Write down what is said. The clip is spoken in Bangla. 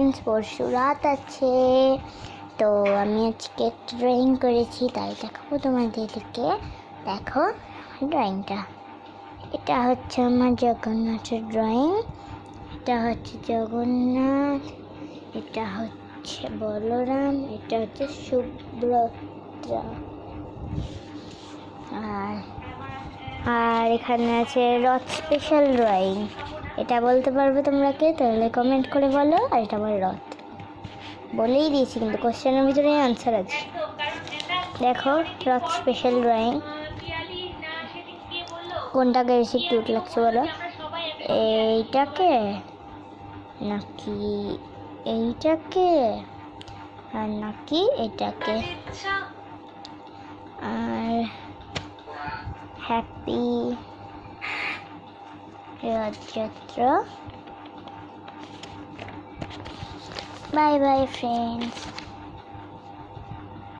ফ্রেন্ডস, পরশু রাত আছে। তো আমি আজকে একটা ড্রয়িং করেছি, তাই দেখাবো তোমাদেরকে। দেখো ড্রয়িংটা, এটা হচ্ছে আমার জগন্নাথের ড্রয়িং। এটা হচ্ছে জগন্নাথ, এটা হচ্ছে বলরাম, এটা হচ্ছে সুভদ্রা, আর এখানে আছে রথ স্পেশাল ড্রয়িং। এটা বলতে পারবে তোমরা কে? তাহলে কমেন্ট করে বলো। আর এটা আমার রথ বলেই দিয়েছি, কিন্তু কোশ্চেনের ভিতরে আনসার আছে। দেখো রথ স্পেশাল ড্রয়িং। কোনটাকে বেশি কিউট লাগছে বলো? এইটাকে নাকি এইটাকে, আর নাকি এটাকে? আর happy Rathyatra. Bye bye friends.